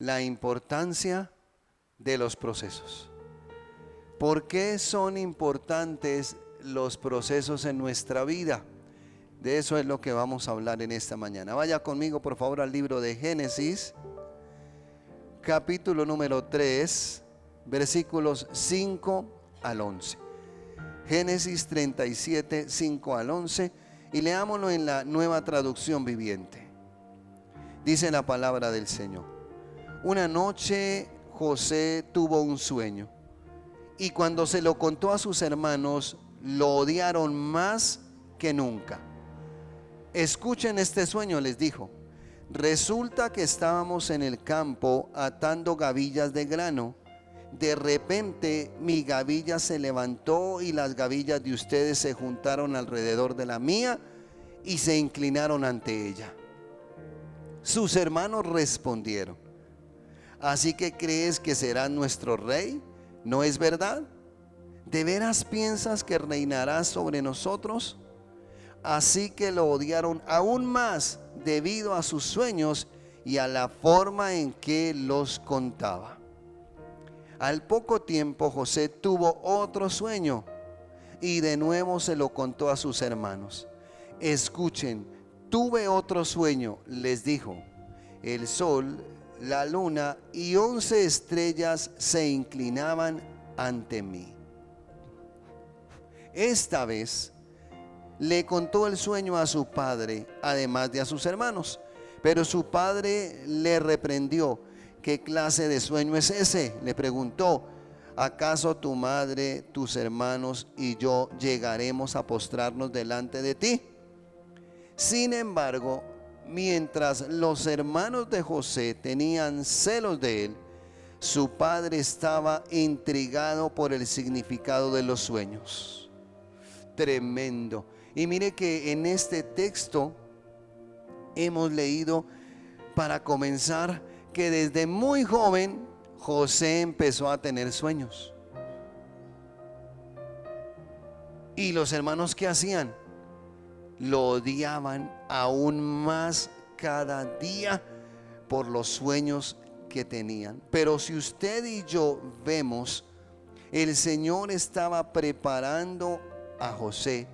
la importancia de los procesos. ¿Por qué son importantes los procesos en nuestra vida? De eso es lo que vamos a hablar en esta mañana. Vaya conmigo por favor al libro de Génesis, capítulo número 3, versículos 5 al 11. Génesis 37, 5 al 11, y leámoslo en la Nueva Traducción Viviente. Dice la palabra del Señor: una noche José tuvo un sueño, y cuando se lo contó a sus hermanos, lo odiaron más que nunca. Escuchen este sueño, les dijo. Resulta que estábamos en el campo atando gavillas de grano. De repente mi gavilla se levantó y las gavillas de ustedes se juntaron alrededor de la mía y se inclinaron ante ella. Sus hermanos respondieron: ¿así que crees que será nuestro rey? ¿No es verdad? ¿De veras piensas que reinará sobre nosotros? Así que lo odiaron aún más debido a sus sueños y a la forma en que los contaba. Al poco tiempo José tuvo otro sueño y de nuevo se lo contó a sus hermanos. Escuchen, tuve otro sueño, les dijo. El sol, la luna y 11 estrellas se inclinaban ante mí. Esta vez le contó el sueño a su padre, además de a sus hermanos. Pero su padre le reprendió. ¿Qué clase de sueño es ese?, le preguntó. ¿Acaso tu madre, tus hermanos y yo llegaremos a postrarnos delante de ti? Sin embargo, mientras los hermanos de José tenían celos de él, su padre estaba intrigado por el significado de los sueños. Tremendo. Y mire que en este texto hemos leído, para comenzar, que desde muy joven José empezó a tener sueños. Y los hermanos, ¿qué hacían? Lo odiaban aún más cada día por los sueños que tenían. Pero si usted y yo vemos, el Señor estaba preparando a José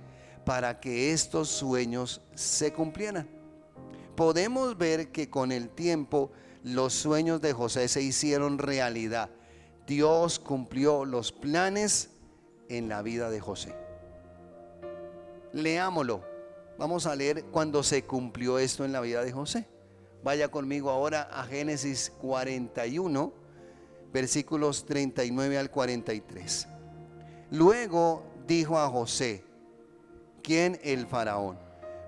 para que estos sueños se cumplieran. Podemos ver que con el tiempo los sueños de José se hicieron realidad. Dios cumplió los planes en la vida de José. Leámoslo. Vamos a leer cuando se cumplió esto en la vida de José. Vaya conmigo ahora a Génesis 41, versículos 39 al 43. Luego dijo a José: ¿quién? El faraón.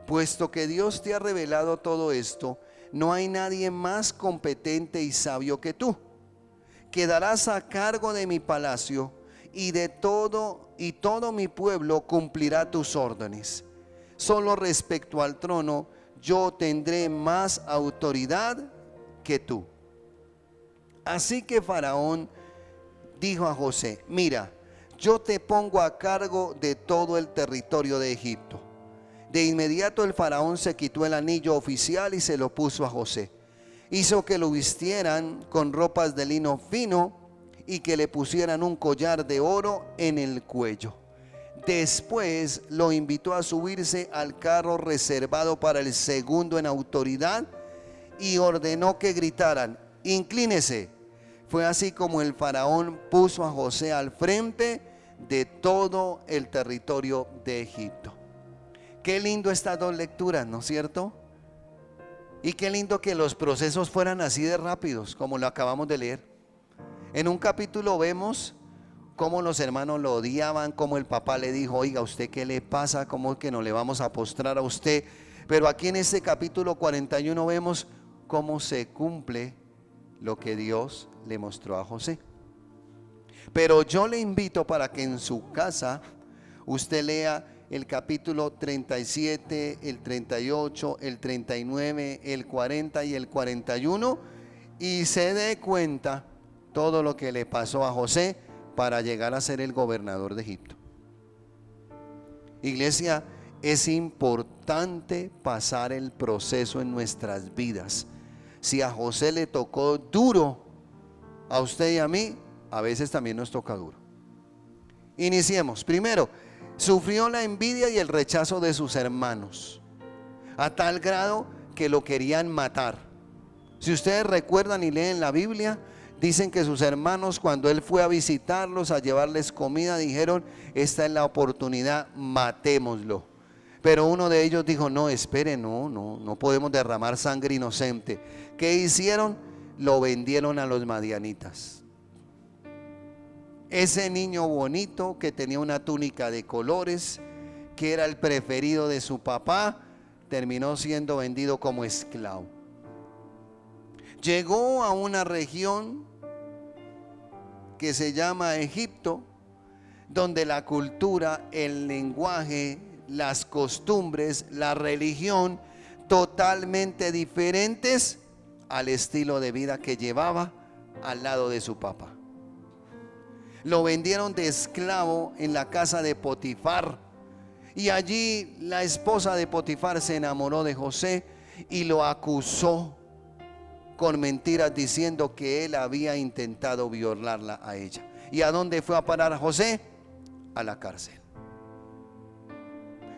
Puesto que Dios te ha revelado todo esto, no hay nadie más competente y sabio que tú. Quedarás a cargo de mi palacio y todo mi pueblo cumplirá tus órdenes. Solo respecto al trono, yo tendré más autoridad que tú. Así que Faraón dijo a José: mira, yo te pongo a cargo de todo el territorio de Egipto. De inmediato el faraón se quitó el anillo oficial y se lo puso a José. Hizo que lo vistieran con ropas de lino fino y que le pusieran un collar de oro en el cuello. Después lo invitó a subirse al carro reservado para el segundo en autoridad y ordenó que gritaran: inclínese. Fue así como el faraón puso a José al frente de todo el territorio de Egipto. Qué lindo estas dos lecturas, ¿no es cierto? Y qué lindo que los procesos fueran así de rápidos, como lo acabamos de leer. En un capítulo vemos cómo los hermanos lo odiaban, cómo el papá le dijo: oiga, ¿usted qué le pasa? ¿Cómo que no le vamos a postrar a usted? Pero aquí en este capítulo 41 vemos cómo se cumple lo que Dios le mostró a José. Pero yo le invito para que en su casa usted lea el capítulo 37, el 38, el 39, el 40 y el 41 y se dé cuenta todo lo que le pasó a José para llegar a ser el gobernador de Egipto. Iglesia, es importante pasar el proceso en nuestras vidas. Si a José le tocó duro, a usted y a mí, a veces también nos toca duro. Iniciemos. Primero, sufrió la envidia y el rechazo de sus hermanos, a tal grado que lo querían matar. Si ustedes recuerdan y leen la Biblia, dicen que sus hermanos, cuando él fue a visitarlos, a llevarles comida, dijeron: esta es la oportunidad, matémoslo. Pero uno de ellos dijo: no, espere, no podemos derramar sangre inocente. ¿Qué hicieron? Lo vendieron a los madianitas. Ese niño bonito que tenía una túnica de colores, que era el preferido de su papá, terminó siendo vendido como esclavo. Llegó a una región que se llama Egipto, donde la cultura, el lenguaje, las costumbres, la religión, totalmente diferentes al estilo de vida que llevaba al lado de su papá. Lo vendieron de esclavo en la casa de Potifar, y allí la esposa de Potifar se enamoró de José y lo acusó con mentiras, diciendo que él había intentado violarla a ella. ¿Y a dónde fue a parar José? A la cárcel.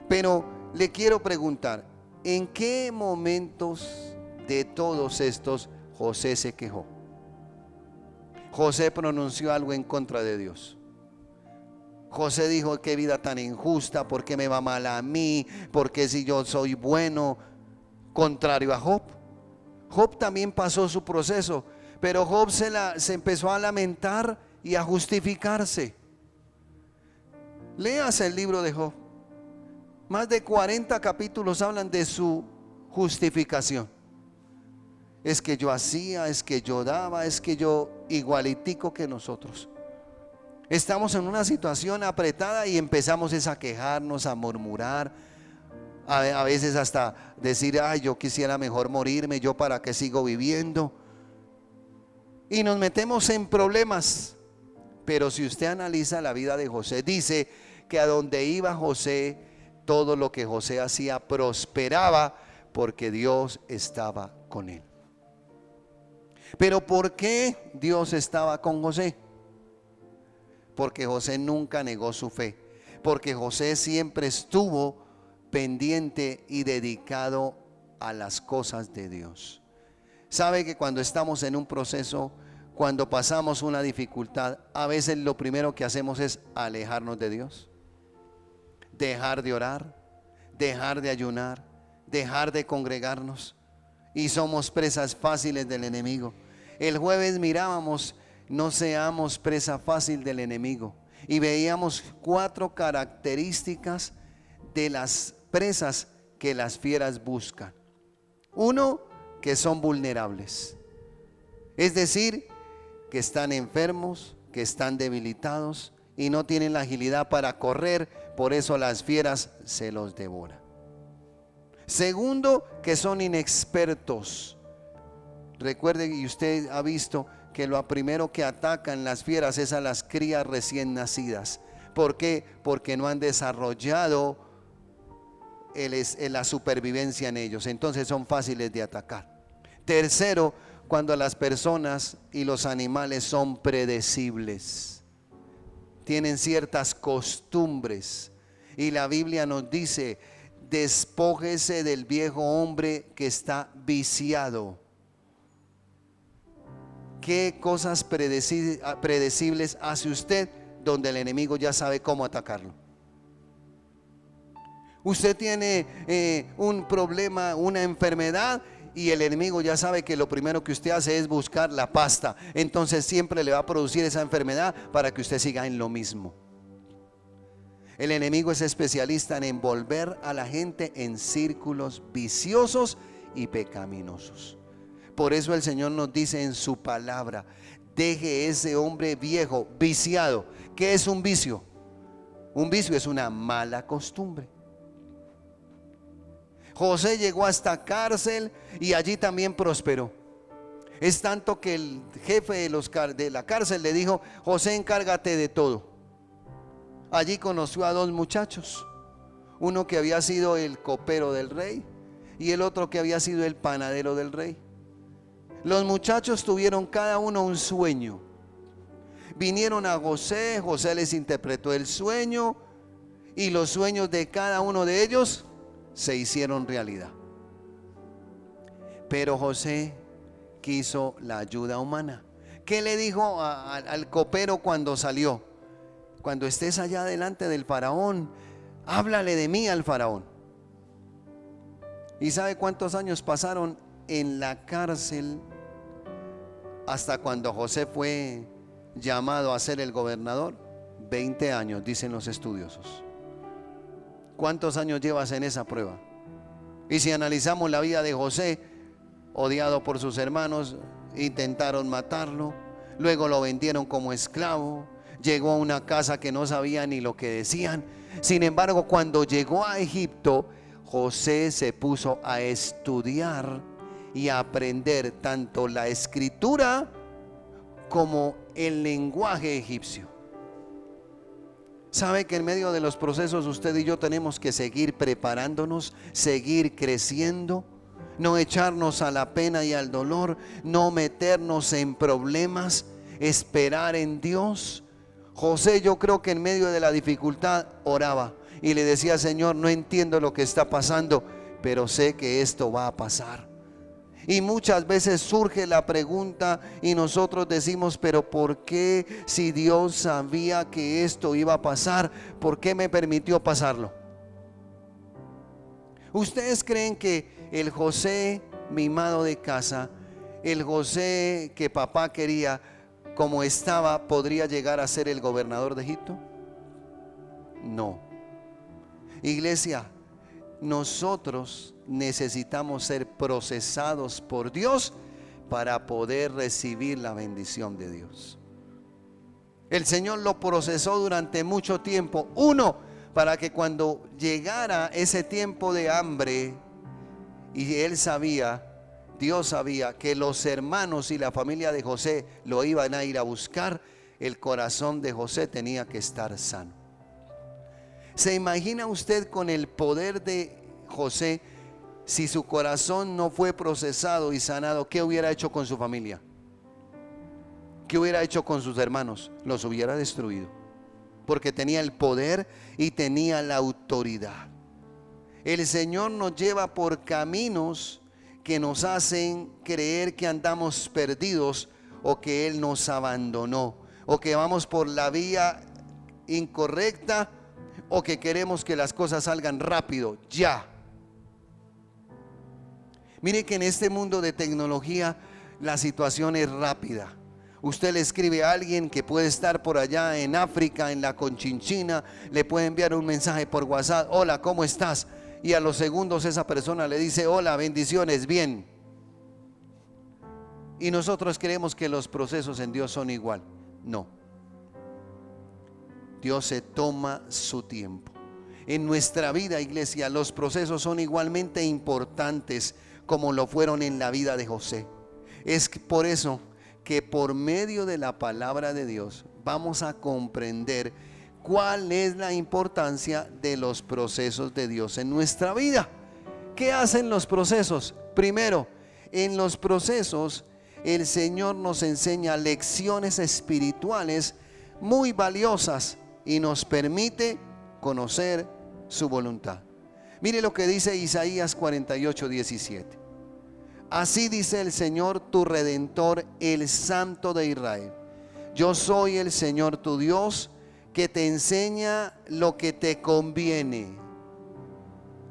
Pero le quiero preguntar, ¿en qué momentos de todos estos José se quejó? José pronunció algo en contra de Dios. José dijo: qué vida tan injusta, ¿por qué me va mal a mí? ¿Por qué si yo soy bueno? Contrario a Job. Job también pasó su proceso, pero Job se empezó a lamentar y a justificarse. Léase el libro de Job. Más de 40 capítulos hablan de su justificación. Es que yo hacía, es que yo daba, es que yo igualitico que nosotros. Estamos en una situación apretada y empezamos a quejarnos, a murmurar, a veces hasta decir: ay, yo quisiera mejor morirme, yo para qué sigo viviendo. Y nos metemos en problemas. Pero si usted analiza la vida de José, dice que a donde iba José, todo lo que José hacía prosperaba, porque Dios estaba con él. Pero ¿por qué Dios estaba con José? Porque José nunca negó su fe, porque José siempre estuvo pendiente y dedicado a las cosas de Dios. Sabe que cuando estamos en un proceso, cuando pasamos una dificultad, a veces lo primero que hacemos es alejarnos de Dios, dejar de orar, dejar de ayunar, dejar de congregarnos, y somos presas fáciles del enemigo. El jueves mirábamos: no seamos presa fácil del enemigo, y veíamos 4 características de las presas que las fieras buscan. Uno, que son vulnerables, es decir, que están enfermos, que están debilitados y no tienen la agilidad para correr, por eso las fieras se los devoran. Segundo, que son inexpertos. Recuerde, y usted ha visto, que lo primero que atacan las fieras es a las crías recién nacidas. ¿Por qué? Porque no han desarrollado la supervivencia en ellos, entonces son fáciles de atacar. Tercero, cuando las personas y los animales son predecibles, tienen ciertas costumbres, y la Biblia nos dice: despójese del viejo hombre que está viciado. ¿Qué cosas predecibles hace usted donde el enemigo ya sabe cómo atacarlo? Usted tiene un problema, una enfermedad, y el enemigo ya sabe que lo primero que usted hace es buscar la pasta. Entonces siempre le va a producir esa enfermedad para que usted siga en lo mismo. El enemigo es especialista en envolver a la gente en círculos viciosos y pecaminosos. Por eso el Señor nos dice en su palabra: deje ese hombre viejo, viciado. ¿Qué es un vicio? Un vicio es una mala costumbre. José llegó a esta cárcel y allí también prosperó. Es tanto que el jefe de la cárcel le dijo: José, encárgate de todo. Allí conoció a 2 muchachos, uno que había sido el copero del rey y el otro que había sido el panadero del rey. Los muchachos tuvieron cada uno un sueño. Vinieron a José, José les interpretó el sueño y los sueños de cada uno de ellos se hicieron realidad. Pero José quiso la ayuda humana. ¿Qué le dijo al copero cuando salió? Cuando estés allá delante del faraón, háblale de mí al faraón. ¿Y sabe cuántos años pasaron en la cárcel hasta cuando José fue llamado a ser el gobernador? 20 años, dicen los estudiosos. ¿Cuántos años llevas en esa prueba? Y si analizamos la vida de José, odiado por sus hermanos, intentaron matarlo, luego lo vendieron como esclavo, llegó a una casa que no sabía ni lo que decían. Sin embargo, cuando llegó a Egipto, José se puso a estudiar y a aprender tanto la escritura como el lenguaje egipcio. ¿Sabe que en medio de los procesos usted y yo tenemos que seguir preparándonos, seguir creciendo? No echarnos a la pena y al dolor, no meternos en problemas, esperar en Dios. José, yo creo que en medio de la dificultad oraba y le decía: Señor, no entiendo lo que está pasando, pero sé que esto va a pasar. Y muchas veces surge la pregunta y nosotros decimos: pero ¿por qué, si Dios sabía que esto iba a pasar, por qué me permitió pasarlo? ¿Ustedes creen que el José mimado de casa, el José que papá quería, como estaba, podría llegar a ser el gobernador de Egipto? No. Iglesia, nosotros necesitamos ser procesados por Dios para poder recibir la bendición de Dios. El Señor lo procesó durante mucho tiempo. Uno, para que cuando llegara ese tiempo de hambre, y él sabía, Dios sabía que los hermanos y la familia de José lo iban a ir a buscar, el corazón de José tenía que estar sano. ¿Se imagina usted con el poder de José, si su corazón no fue procesado y sanado, qué hubiera hecho con su familia? ¿Qué hubiera hecho con sus hermanos? Los hubiera destruido, porque tenía el poder y tenía la autoridad. El Señor nos lleva por caminos que nos hacen creer que andamos perdidos, o que Él nos abandonó, o que vamos por la vía incorrecta, o que queremos que las cosas salgan rápido, ya. Mire que en este mundo de tecnología la situación es rápida. Usted le escribe a alguien que puede estar por allá en África, en la Conchinchina, le puede enviar un mensaje por WhatsApp: hola, ¿cómo estás? Y a los segundos esa persona le dice: hola, bendiciones, bien. Y nosotros creemos que los procesos en Dios son igual. No. Dios se toma su tiempo. En nuestra vida, iglesia, los procesos son igualmente importantes como lo fueron en la vida de José. Es por eso que por medio de la palabra de Dios vamos a comprender cuál es la importancia de los procesos de Dios en nuestra vida. ¿Qué hacen los procesos? Primero, en los procesos el Señor nos enseña lecciones espirituales muy valiosas y nos permite conocer su voluntad. Mire lo que dice Isaías 48:17. Así dice el Señor tu Redentor, el Santo de Israel: yo soy el Señor tu Dios, que te enseña lo que te conviene.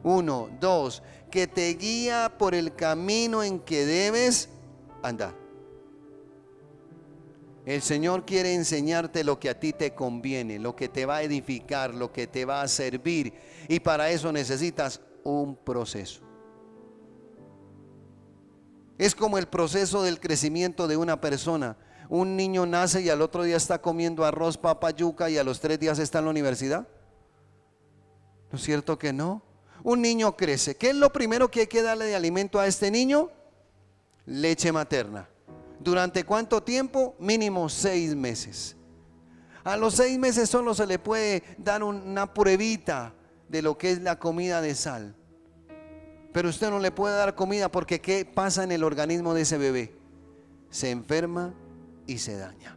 1, 2, que te guía por el camino en que debes andar. El Señor quiere enseñarte lo que a ti te conviene, lo que te va a edificar, lo que te va a servir, y para eso necesitas un proceso. Es como el proceso del crecimiento de una persona. Un niño nace y al otro día está comiendo arroz, papa, yuca, y a los 3 días está en la universidad. ¿No es cierto que no? Un niño crece. ¿Qué es lo primero que hay que darle de alimento a este niño? Leche materna. ¿Durante cuánto tiempo? Mínimo 6 meses. A los 6 meses solo se le puede dar una pruebita de lo que es la comida de sal. Pero usted no le puede dar comida, porque ¿qué pasa en el organismo de ese bebé? se enferma y se daña.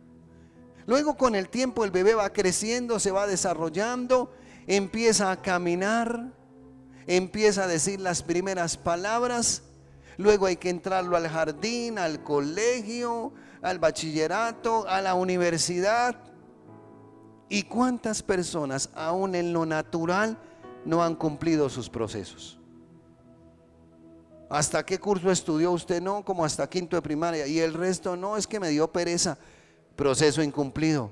Luego con el tiempo el bebé va creciendo, se va desarrollando, empieza a caminar, empieza a decir las primeras palabras. Luego hay que entrarlo al jardín, al colegio, al bachillerato, a la universidad. ¿Y cuántas personas aún en lo natural no han cumplido sus procesos? ¿Hasta qué curso estudió usted? No, como hasta quinto de primaria. Y el resto no, es que me dio pereza. Proceso incumplido,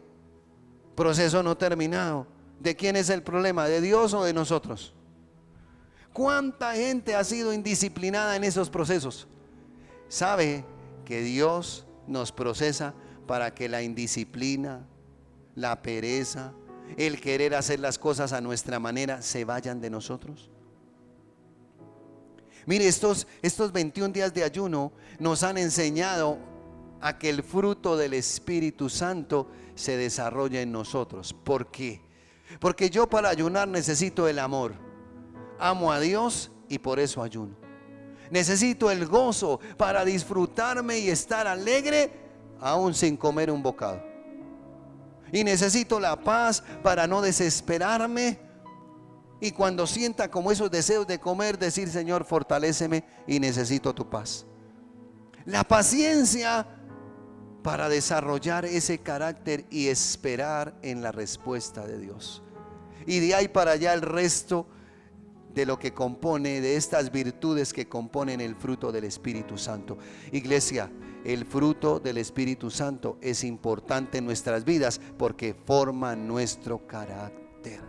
proceso no terminado. ¿De quién es el problema? ¿De Dios o de nosotros? ¿Cuánta gente ha sido indisciplinada en esos procesos? Sabe que Dios nos procesa para que la indisciplina, la pereza, el querer hacer las cosas a nuestra manera se vayan de nosotros. Mire, estos 21 días de ayuno nos han enseñado a que el fruto del Espíritu Santo se desarrolle en nosotros. ¿Por qué? Porque yo para ayunar necesito el amor. Amo a Dios y por eso ayuno. Necesito el gozo para disfrutarme y estar alegre aún sin comer un bocado. Y necesito la paz para no desesperarme. Y cuando sienta como esos deseos de comer, decir: Señor, fortaléceme y necesito tu paz. La paciencia para desarrollar ese carácter y esperar en la respuesta de Dios. Y de ahí para allá el resto de lo que compone, de estas virtudes que componen el fruto del Espíritu Santo. Iglesia, el fruto del Espíritu Santo es importante en nuestras vidas porque forma nuestro carácter.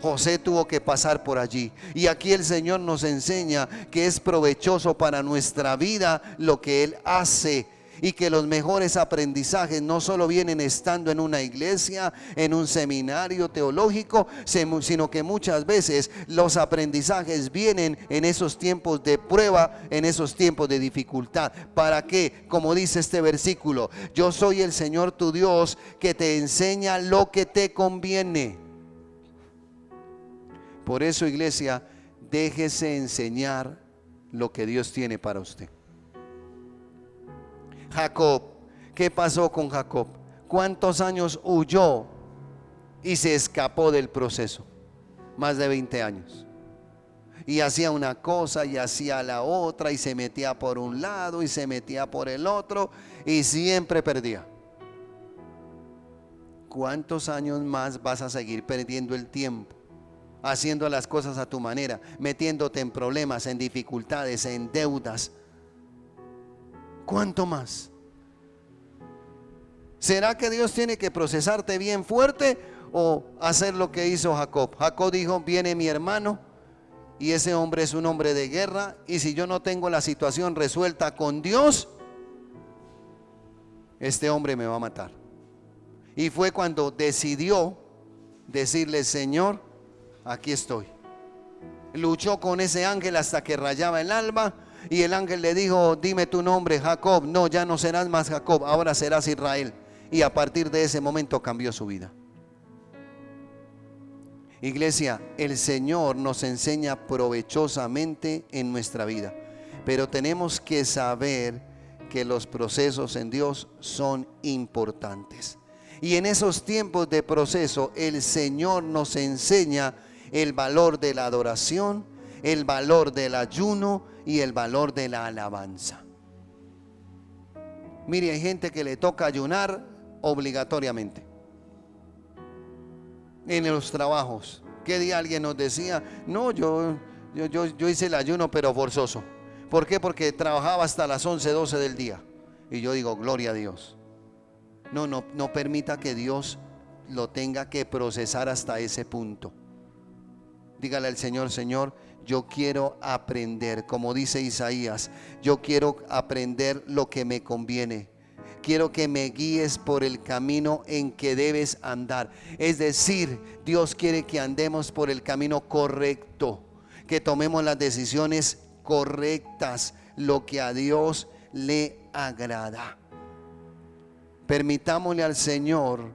José tuvo que pasar por allí, y aquí el Señor nos enseña que es provechoso para nuestra vida lo que Él hace, y que los mejores aprendizajes no solo vienen estando en una iglesia, en un seminario teológico, sino que muchas veces los aprendizajes vienen en esos tiempos de prueba, en esos tiempos de dificultad. ¿Para qué? Como dice este versículo: yo soy el Señor tu Dios que te enseña lo que te conviene. Por eso, iglesia, déjese enseñar lo que Dios tiene para usted. Jacob, ¿qué pasó con Jacob? ¿Cuántos años huyó y se escapó del proceso? Más de 20 años. Y hacía una cosa y hacía la otra, y se metía por un lado y se metía por el otro, y siempre perdía. ¿Cuántos años más vas a seguir perdiendo el tiempo, haciendo las cosas a tu manera, metiéndote en problemas, en dificultades, en deudas? ¿Cuánto más? ¿Será que Dios tiene que procesarte bien fuerte o hacer lo que hizo Jacob? Jacob dijo: viene mi hermano, y ese hombre es un hombre de guerra, y si yo no tengo la situación resuelta con Dios, este hombre me va a matar. Y fue cuando decidió decirle: Señor, aquí estoy. Luchó con ese ángel hasta que rayaba el alba, y el ángel le dijo: dime tu nombre, Jacob. No, ya no serás más Jacob, ahora serás Israel. Y a partir de ese momento cambió su vida. Iglesia, el Señor nos enseña provechosamente en nuestra vida, pero tenemos que saber que los procesos en Dios son importantes. Y en esos tiempos de proceso, el Señor nos enseña el valor de la adoración, el valor del ayuno y el valor de la alabanza. Mire, hay gente que le toca ayunar obligatoriamente en los trabajos. ¿Qué día alguien nos decía? No, yo hice el ayuno pero forzoso. ¿Por qué? Porque trabajaba hasta las 11, 12 del día. Y yo digo: gloria a Dios. No permita que Dios lo tenga que procesar hasta ese punto. Dígale al Señor: Señor, yo quiero aprender, como dice Isaías, yo quiero aprender lo que me conviene. Quiero que me guíes por el camino en que debes andar. Es decir, Dios quiere que andemos por el camino correcto, que tomemos las decisiones correctas, lo que a Dios le agrada. Permitámosle al Señor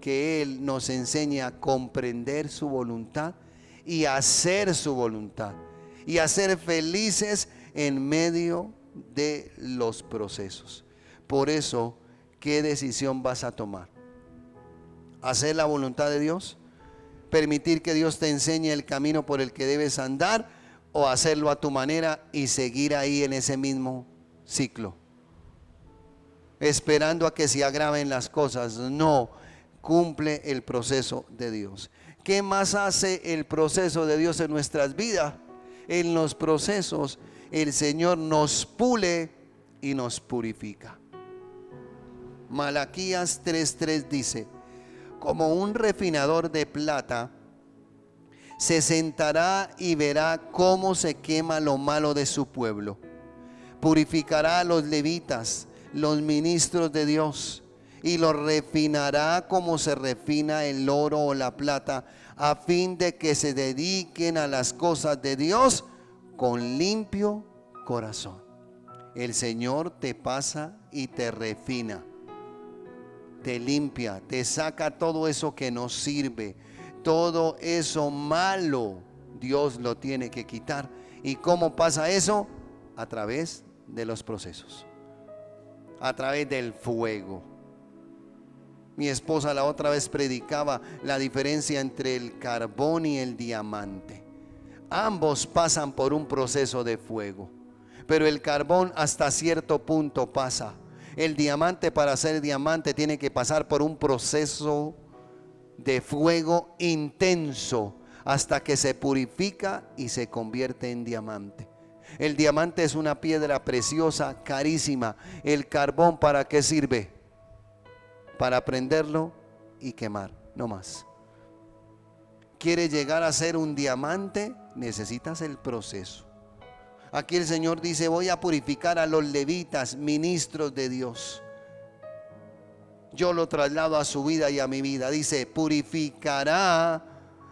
que Él nos enseñe a comprender su voluntad y a hacer su voluntad, y a ser felices en medio de los procesos. Por eso, ¿qué decisión vas a tomar? ¿Hacer la voluntad de Dios? ¿Permitir que Dios te enseñe el camino por el que debes andar? ¿O hacerlo a tu manera y seguir ahí en ese mismo ciclo, esperando a que se agraven las cosas? No, cumple el proceso de Dios. ¿Qué más hace el proceso de Dios en nuestras vidas? En los procesos el Señor nos pule y nos purifica. Malaquías 3:3 dice: como un refinador de plata se sentará y verá cómo se quema lo malo de su pueblo. Purificará a los levitas, los ministros de Dios, y los refinará como se refina el oro o la plata, a fin de que se dediquen a las cosas de Dios con limpio corazón. El Señor te pasa y te refina, te limpia, te saca todo eso que no sirve, todo eso malo. Dios lo tiene que quitar. ¿Y cómo pasa eso? A través de los procesos, a través del fuego. Mi esposa la otra vez predicaba la diferencia entre el carbón y el diamante. Ambos pasan por un proceso de fuego, pero el carbón hasta cierto punto pasa. El diamante, para ser diamante, tiene que pasar por un proceso de fuego intenso hasta que se purifica y se convierte en diamante. El diamante es una piedra preciosa, carísima. El carbón, ¿para qué sirve? Para prenderlo y quemar, no más. ¿Quieres llegar a ser un diamante? Necesitas el proceso. Aquí el Señor dice: voy a purificar a los levitas, ministros de Dios. Yo lo traslado a su vida y a mi vida. Dice: purificará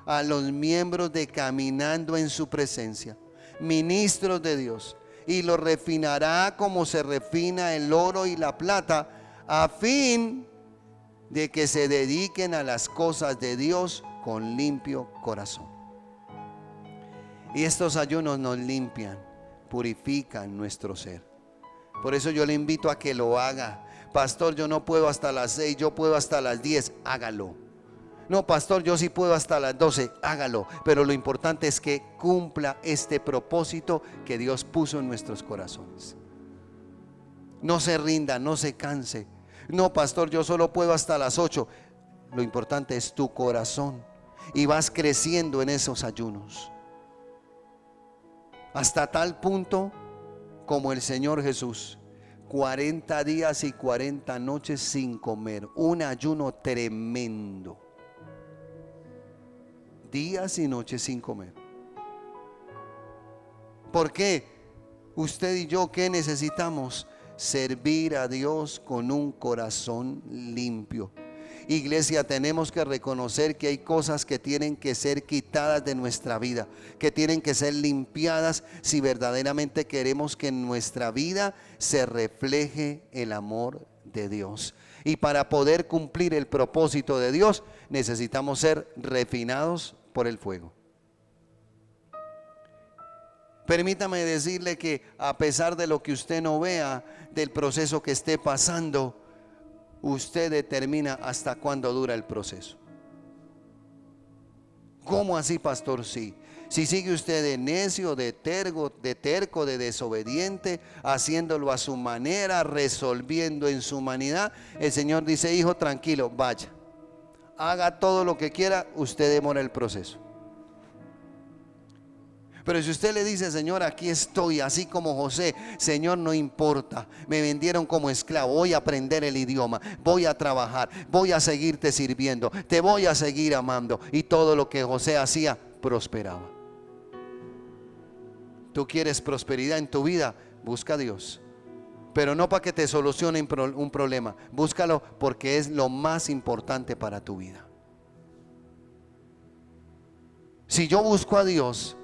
a los miembros de caminando en su presencia, ministros de Dios, y los refinará como se refina el oro y la plata, a fin de que se dediquen a las cosas de Dios con limpio corazón. Y estos ayunos nos limpian, purifican nuestro ser. Por eso yo le invito a que lo haga. Pastor, yo no puedo hasta las 6, yo puedo hasta las 10, hágalo. No, pastor, yo sí puedo hasta las 12, hágalo. Pero lo importante es que cumpla este propósito que Dios puso en nuestros corazones. No se rinda, no se canse. No, pastor, yo solo puedo hasta las 8. Lo importante es tu corazón, y vas creciendo en esos ayunos hasta tal punto como el Señor Jesús, 40 días y 40 noches sin comer, un ayuno tremendo, días y noches sin comer. ¿Por qué? Usted y yo, ¿qué necesitamos? Servir a Dios con un corazón limpio. Iglesia, tenemos que reconocer que hay cosas que tienen que ser quitadas de nuestra vida, que tienen que ser limpiadas si verdaderamente queremos que en nuestra vida se refleje el amor de Dios. Y para poder cumplir el propósito de Dios, necesitamos ser refinados por el fuego. Permítame decirle que a pesar de lo que usted no vea, del proceso que esté pasando, usted determina hasta cuándo dura el proceso. ¿Cómo así, pastor? Sí. Si sigue usted de necio, de terco, de desobediente, haciéndolo a su manera, resolviendo en su humanidad, el Señor dice: hijo, tranquilo, vaya, haga todo lo que quiera, usted demora el proceso. Pero si usted le dice: Señor, aquí estoy, así como José, Señor, no importa, me vendieron como esclavo, voy a aprender el idioma, voy a trabajar, voy a seguirte sirviendo, te voy a seguir amando. Y todo lo que José hacía, prosperaba. Tú quieres prosperidad en tu vida, busca a Dios, pero no para que te solucione un problema, búscalo porque es lo más importante para tu vida. Si yo busco a Dios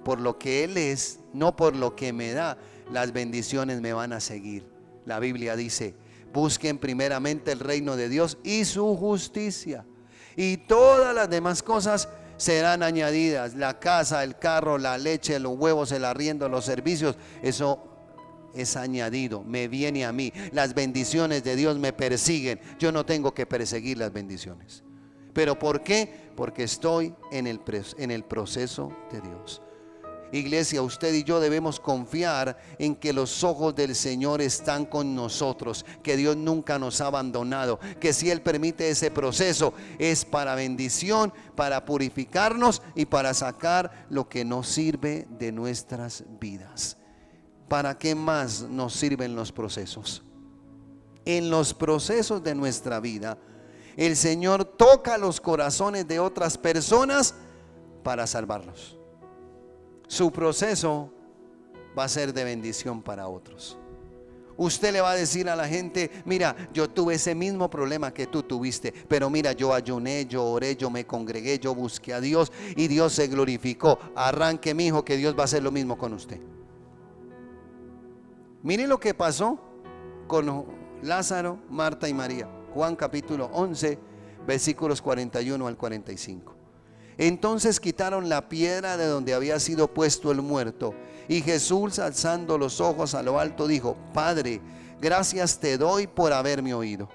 por lo que Él es, no por lo que me da, las bendiciones me van a seguir. La Biblia dice: busquen primeramente el reino de Dios y su justicia, y todas las demás cosas serán añadidas. La casa, el carro, la leche, los huevos, el arriendo, los servicios, eso es añadido, me viene a mí. Las bendiciones de Dios me persiguen. Yo no tengo que perseguir las bendiciones. ¿Pero por qué? Porque estoy en el proceso de Dios. Iglesia, usted y yo debemos confiar en que los ojos del Señor están con nosotros, que Dios nunca nos ha abandonado, que si Él permite ese proceso es para bendición, para purificarnos y para sacar lo que nos sirve de nuestras vidas. ¿Para qué más nos sirven los procesos? En los procesos de nuestra vida, el Señor toca los corazones de otras personas para salvarlos. Su proceso va a ser de bendición para otros. Usted le va a decir a la gente: mira, yo tuve ese mismo problema que tú tuviste, pero mira, yo ayuné, yo oré, yo me congregué, yo busqué a Dios y Dios se glorificó. Arranque, mi hijo, que Dios va a hacer lo mismo con usted. Mire lo que pasó con Lázaro, Marta y María. Juan capítulo 11, versículos 41 al 45. Entonces quitaron la piedra de donde había sido puesto el muerto, y Jesús, alzando los ojos a lo alto, dijo: Padre, gracias te doy por haberme oído.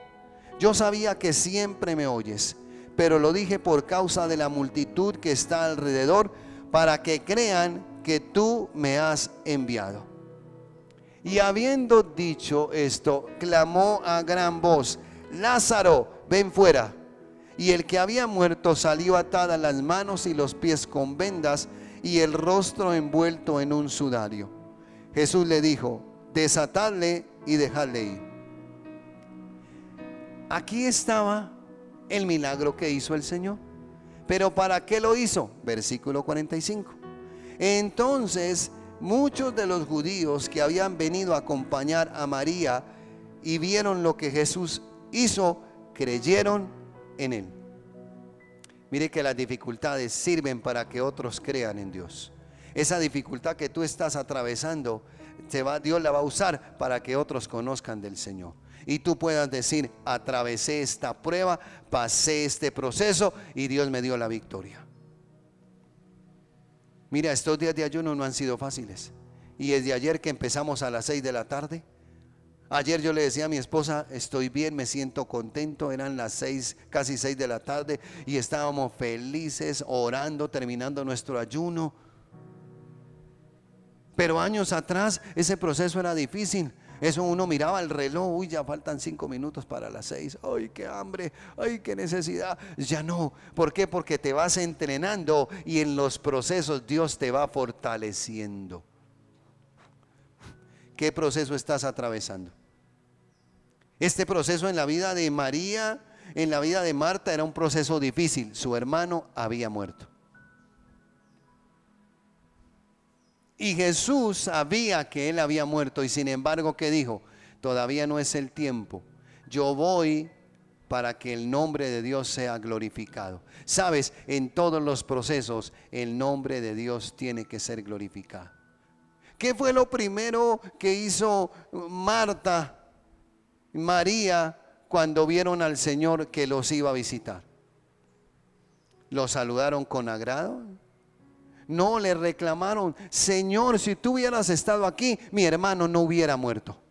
Yo sabía que siempre me oyes, pero lo dije por causa de la multitud que está alrededor, para que crean que tú me has enviado. Y habiendo dicho esto, clamó a gran voz: Lázaro, ven fuera. Y el que había muerto salió atadas las manos y los pies con vendas y el rostro envuelto en un sudario. Jesús le dijo: desatadle y dejadle ir. Aquí estaba el milagro que hizo el Señor. ¿Pero para qué lo hizo? Versículo 45. Entonces muchos de los judíos que habían venido a acompañar a María y vieron lo que Jesús hizo, creyeron en Él. Mire que las dificultades sirven para que otros crean en Dios. Esa dificultad que tú estás atravesando, Dios la va a usar para que otros conozcan del Señor. Y tú puedas decir: atravesé esta prueba, pasé este proceso y Dios me dio la victoria. Mira, estos días de ayuno no han sido fáciles. Y desde ayer que empezamos a las 6 de la tarde, ayer yo le decía a mi esposa: estoy bien, me siento contento. Eran las 6, casi 6 de la tarde y estábamos felices orando, terminando nuestro ayuno. Pero años atrás ese proceso era difícil. Eso uno miraba el reloj: uy, ya faltan 5 minutos para las 6. Ay, qué hambre, ay, qué necesidad. Ya no. ¿Por qué? Porque te vas entrenando y en los procesos Dios te va fortaleciendo. ¿Qué proceso estás atravesando? Este proceso en la vida de María, en la vida de Marta, era un proceso difícil. Su hermano había muerto. Y Jesús sabía que él había muerto, y sin embargo, ¿qué dijo? Todavía no es el tiempo. Yo voy para que el nombre de Dios sea glorificado. Sabes, en todos los procesos el nombre de Dios tiene que ser glorificado. ¿Qué fue lo primero que hizo Marta, María, cuando vieron al Señor que los iba a visitar? ¿Lo saludaron con agrado? No, le reclamaron: Señor, si tú hubieras estado aquí, mi hermano no hubiera muerto.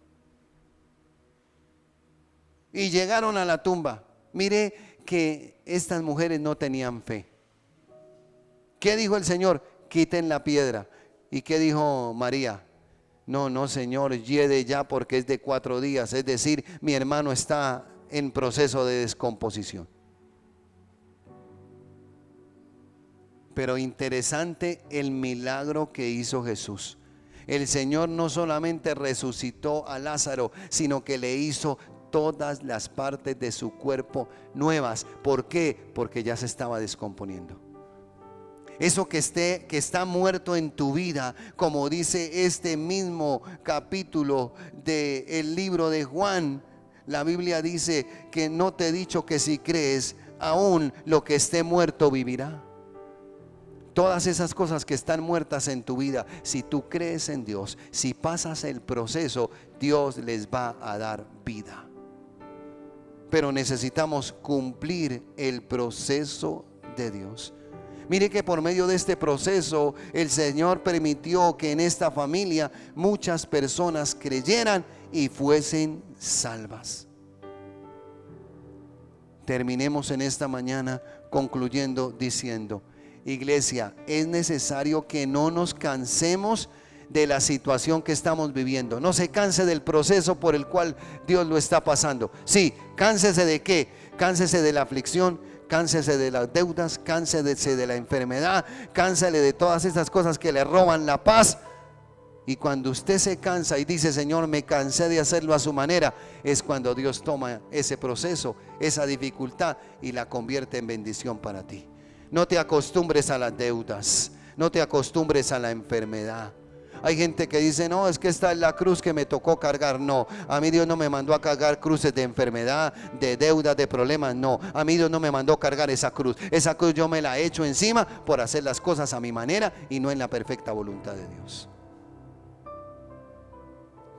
Y llegaron a la tumba. Mire que estas mujeres no tenían fe. ¿Qué dijo el Señor? Quiten la piedra. ¿Y qué dijo María? No, Señor, llegue ya, porque es de 4 días. Es decir, mi hermano está en proceso de descomposición. Pero interesante el milagro que hizo Jesús. El Señor no solamente resucitó a Lázaro, sino que le hizo todas las partes de su cuerpo nuevas. ¿Por qué? Porque ya se estaba descomponiendo. Eso que está muerto en tu vida, como dice este mismo capítulo del libro de Juan, la Biblia dice que no te he dicho que si crees, aún lo que esté muerto vivirá. Todas esas cosas que están muertas en tu vida, si tú crees en Dios, si pasas el proceso, Dios les va a dar vida. Pero necesitamos cumplir el proceso de Dios. Mire que por medio de este proceso el Señor permitió que en esta familia muchas personas creyeran y fuesen salvas. Terminemos en esta mañana concluyendo diciendo: iglesia, es necesario que no nos cansemos de la situación que estamos viviendo. No se canse del proceso por el cual Dios lo está pasando. Sí, cánsese de qué, cánsese de la aflicción, cánsese de las deudas, cánsese de la enfermedad, cánsele de todas esas cosas que le roban la paz. Y cuando usted se cansa y dice: Señor, me cansé de hacerlo a su manera, es cuando Dios toma ese proceso, esa dificultad, y la convierte en bendición para ti. No te acostumbres a las deudas, no te acostumbres a la enfermedad. Hay gente que dice: no, es que esta es la cruz que me tocó cargar. No, a mí Dios no me mandó a cargar cruces de enfermedad, de deudas, de problemas. No, a mí Dios no me mandó a cargar esa cruz. Esa cruz yo me la he hecho encima por hacer las cosas a mi manera y no en la perfecta voluntad de Dios.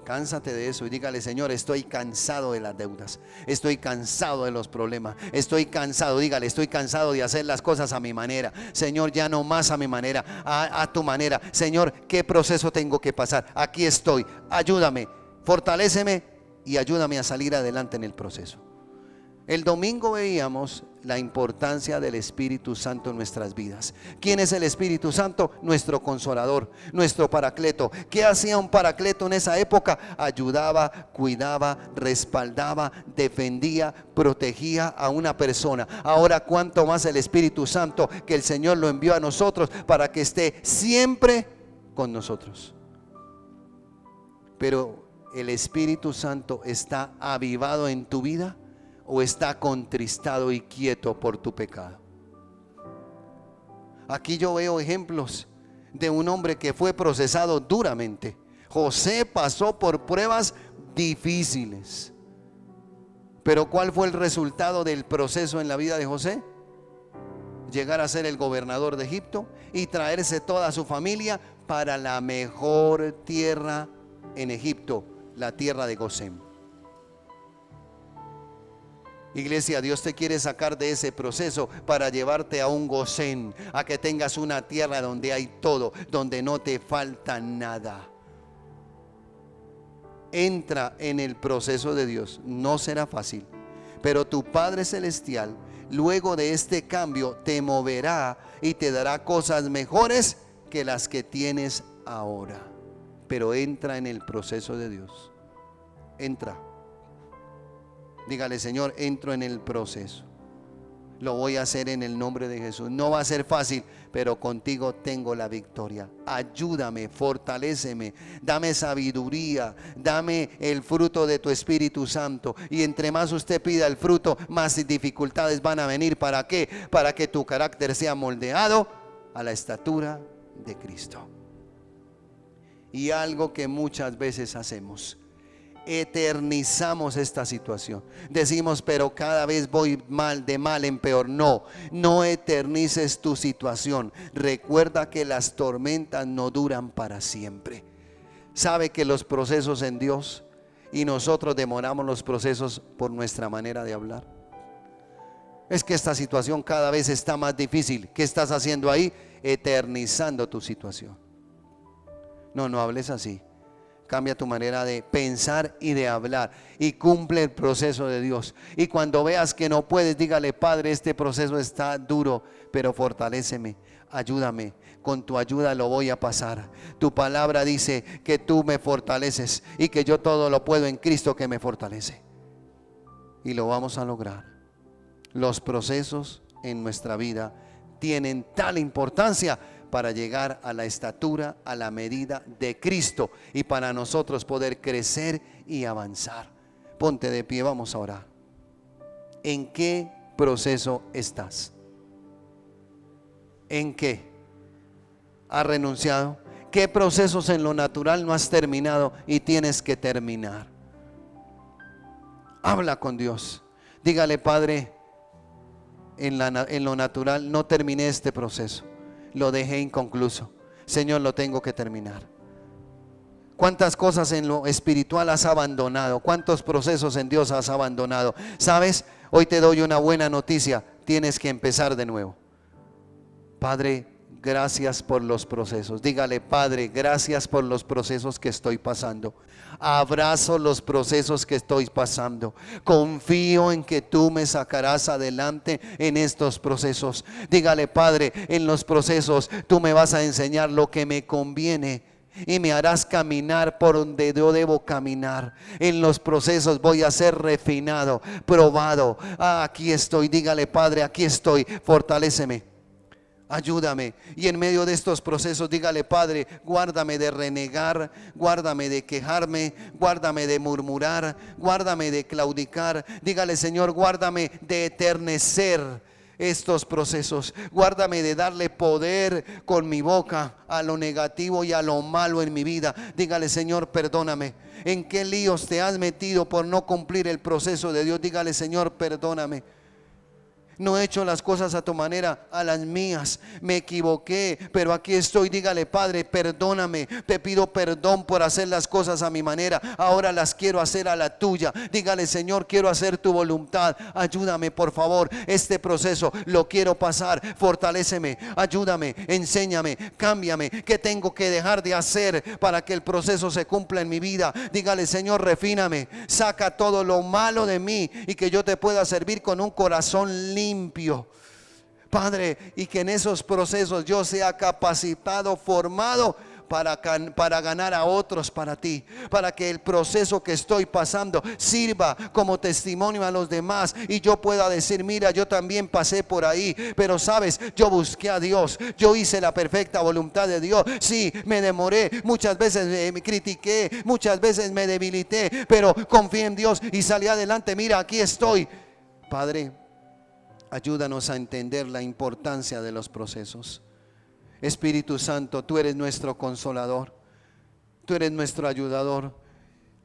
Cánsate de eso y dígale: Señor, estoy cansado de las deudas, estoy cansado de los problemas, estoy cansado, dígale: estoy cansado de hacer las cosas a mi manera. Señor, ya no más a mi manera, a tu manera. Señor, ¿qué proceso tengo que pasar? Aquí estoy, ayúdame, fortaléceme y ayúdame a salir adelante en el proceso. El domingo veíamos la importancia del Espíritu Santo en nuestras vidas. ¿Quién es el Espíritu Santo? Nuestro consolador, nuestro paracleto. ¿Qué hacía un paracleto en esa época? Ayudaba, cuidaba, respaldaba, defendía, protegía a una persona. Ahora, cuánto más el Espíritu Santo, que el Señor lo envió a nosotros para que esté siempre con nosotros. Pero ¿el Espíritu Santo está avivado en tu vida o está contristado y quieto por tu pecado? Aquí yo veo ejemplos de un hombre que fue procesado duramente. José pasó por pruebas difíciles, pero ¿cuál fue el resultado del proceso en la vida de José? Llegar a ser el gobernador de Egipto y traerse toda su familia para la mejor tierra en Egipto, la tierra de Gosén. Iglesia, Dios te quiere sacar de ese proceso para llevarte a un Gosén, a que tengas una tierra donde hay todo, donde no te falta nada. Entra en el proceso de Dios. No será fácil, pero tu Padre Celestial, luego de este cambio, te moverá y te dará cosas mejores que las que tienes ahora. Pero entra en el proceso de Dios. Entra. Dígale: Señor, entro en el proceso. Lo voy a hacer en el nombre de Jesús. No va a ser fácil, pero contigo tengo la victoria. Ayúdame, fortaléceme, dame sabiduría, dame el fruto de tu Espíritu Santo. Y entre más usted pida el fruto, más dificultades van a venir. ¿Para qué? Para que tu carácter sea moldeado a la estatura de Cristo. Y algo que muchas veces hacemos: eternizamos esta situación. Decimos: pero cada vez voy mal, de mal en peor. No, no eternices tu situación. Recuerda que las tormentas no duran para siempre. Sabe que los procesos en Dios, y nosotros demoramos los procesos por nuestra manera de hablar. Es que esta situación cada vez está más difícil. ¿Qué estás haciendo ahí? Eternizando tu situación. No, no hables así. Cambia tu manera de pensar y de hablar y cumple el proceso de Dios. Y cuando veas que no puedes, dígale: Padre, este proceso está duro, pero fortaléceme, ayúdame. Con tu ayuda lo voy a pasar. Tu palabra dice que tú me fortaleces y que yo todo lo puedo en Cristo que me fortalece. Y lo vamos a lograr. Los procesos en nuestra vida tienen tal importancia para llegar a la estatura, a la medida de Cristo, y para nosotros poder crecer y avanzar. Ponte de pie, vamos a orar. ¿En qué proceso estás? ¿En qué has renunciado? ¿Qué procesos en lo natural no has terminado y tienes que terminar? Habla con Dios. Dígale: Padre, en lo natural no terminé este proceso, lo dejé inconcluso. Señor, lo tengo que terminar. ¿Cuántas cosas en lo espiritual has abandonado? ¿Cuántos procesos en Dios has abandonado? ¿Sabes? Hoy te doy una buena noticia. Tienes que empezar de nuevo. Padre, gracias por los procesos. Dígale: Padre, gracias por los procesos que estoy pasando. Abrazo los procesos que estoy pasando. Confío en que tú me sacarás adelante en estos procesos. Dígale: Padre, en los procesos tú me vas a enseñar lo que me conviene y me harás caminar por donde yo debo caminar. En los procesos voy a ser refinado, probado. Aquí estoy. Dígale: Padre, aquí estoy. Fortaléceme. Ayúdame. Y en medio de estos procesos, dígale: Padre, guárdame de renegar, guárdame de quejarme, guárdame de murmurar, guárdame de claudicar. Dígale: Señor, guárdame de eternecer estos procesos. Guárdame de darle poder con mi boca a lo negativo y a lo malo en mi vida. Dígale: Señor, perdóname. ¿En qué líos te has metido por no cumplir el proceso de Dios? Dígale: Señor, perdóname. No he hecho las cosas a tu manera, a las mías. Me equivoqué, pero aquí estoy. Dígale: Padre, perdóname. Te pido perdón por hacer las cosas a mi manera. Ahora las quiero hacer a la tuya. Dígale: Señor, quiero hacer tu voluntad. Ayúdame, por favor. Este proceso lo quiero pasar. Fortaléceme, ayúdame, enséñame, cámbiame. ¿Qué tengo que dejar de hacer para que el proceso se cumpla en mi vida? Dígale: Señor, refíname. Saca todo lo malo de mí y que yo te pueda servir con un corazón limpio. Padre, y que en esos procesos yo sea capacitado, formado para ganar a otros para ti, para que el proceso que estoy pasando sirva como testimonio a los demás y yo pueda decir: mira, yo también pasé por ahí, pero sabes, yo busqué a Dios, yo hice la perfecta voluntad de Dios. Sí, me demoré, muchas veces me critiqué, muchas veces me debilité, pero confié en Dios y salí adelante. Mira, aquí estoy. Padre, ayúdanos a entender la importancia de los procesos. Espíritu Santo, tú eres nuestro consolador, tú eres nuestro ayudador.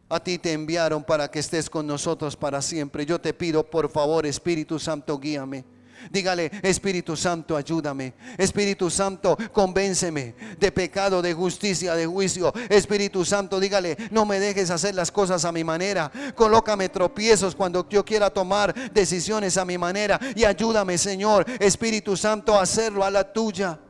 A ti te enviaron para que estés con nosotros para siempre. Yo te pido, por favor, Espíritu Santo, guíame. Dígale: Espíritu Santo, ayúdame. Espíritu Santo, convénceme de pecado, de justicia, de juicio. Espíritu Santo, dígale: no me dejes hacer las cosas a mi manera. Colócame tropiezos cuando yo quiera tomar decisiones a mi manera. Y ayúdame, Señor, Espíritu Santo, a hacerlo a la tuya.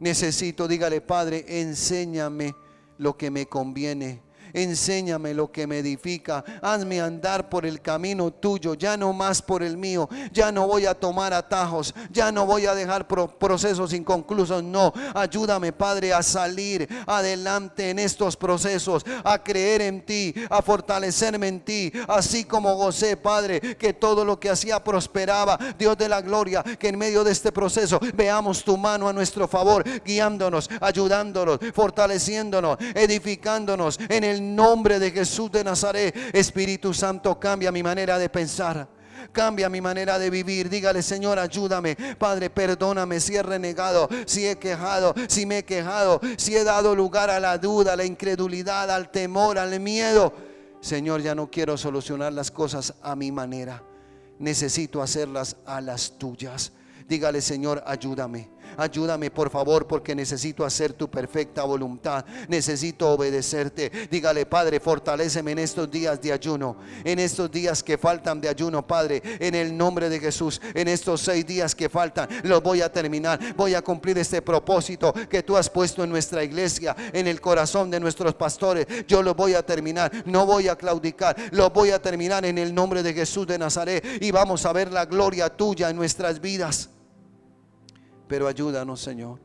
Necesito, dígale: Padre, enséñame lo que me conviene. Enséñame lo que me edifica. Hazme andar por el camino tuyo, ya no más por el mío. Ya no voy a tomar atajos, ya no voy a dejar procesos inconclusos. No, ayúdame, Padre, a salir adelante en estos procesos, a creer en ti, a fortalecerme en ti. Así como gocé, Padre, que todo lo que hacía prosperaba. Dios de la gloria, que en medio de este proceso veamos tu mano a nuestro favor, guiándonos, ayudándonos, fortaleciéndonos, edificándonos en el nombre de Jesús de Nazaret. Espíritu Santo, cambia mi manera de pensar, cambia mi manera de vivir. Dígale: Señor, ayúdame. Padre, perdóname si he renegado, si he quejado, si me he quejado, si he dado lugar a la duda, a la incredulidad, al temor, al miedo. Señor, ya no quiero solucionar las cosas a mi manera, necesito hacerlas a las tuyas. Dígale: Señor, ayúdame. Ayúdame, por favor, porque necesito hacer tu perfecta voluntad. Necesito obedecerte. Dígale: Padre, fortaléceme en estos días de ayuno, en estos días que faltan de ayuno, Padre, en el nombre de Jesús. En estos 6 días que faltan, los voy a terminar. Voy a cumplir este propósito que tú has puesto en nuestra iglesia, en el corazón de nuestros pastores. Yo lo voy a terminar, no voy a claudicar. Lo voy a terminar en el nombre de Jesús de Nazaret. Y vamos a ver la gloria tuya en nuestras vidas. Pero ayúdanos, Señor.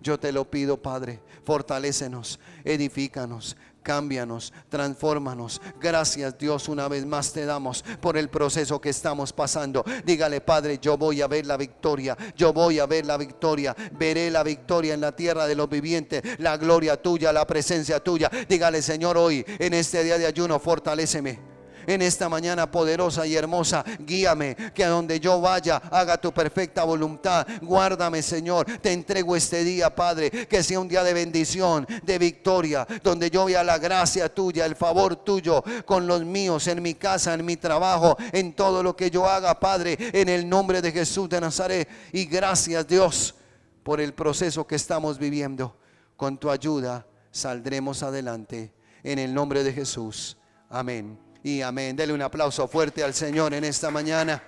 Yo te lo pido, Padre. Fortalécenos, edifícanos, cámbianos, transfórmanos. Gracias, Dios, una vez más te damos por el proceso que estamos pasando. Dígale: Padre, yo voy a ver la victoria. Yo voy a ver la victoria. Veré la victoria en la tierra de los vivientes. La gloria tuya, la presencia tuya. Dígale: Señor, hoy en este día de ayuno, fortaléceme. En esta mañana poderosa y hermosa, guíame, que a donde yo vaya haga tu perfecta voluntad. Guárdame, Señor. Te entrego este día, Padre, que sea un día de bendición, de victoria, donde yo vea la gracia tuya, el favor tuyo con los míos, en mi casa, en mi trabajo, en todo lo que yo haga, Padre, en el nombre de Jesús de Nazaret. Y gracias, Dios, por el proceso que estamos viviendo. Con tu ayuda saldremos adelante, en el nombre de Jesús. Amén y amén. Dele un aplauso fuerte al Señor en esta mañana.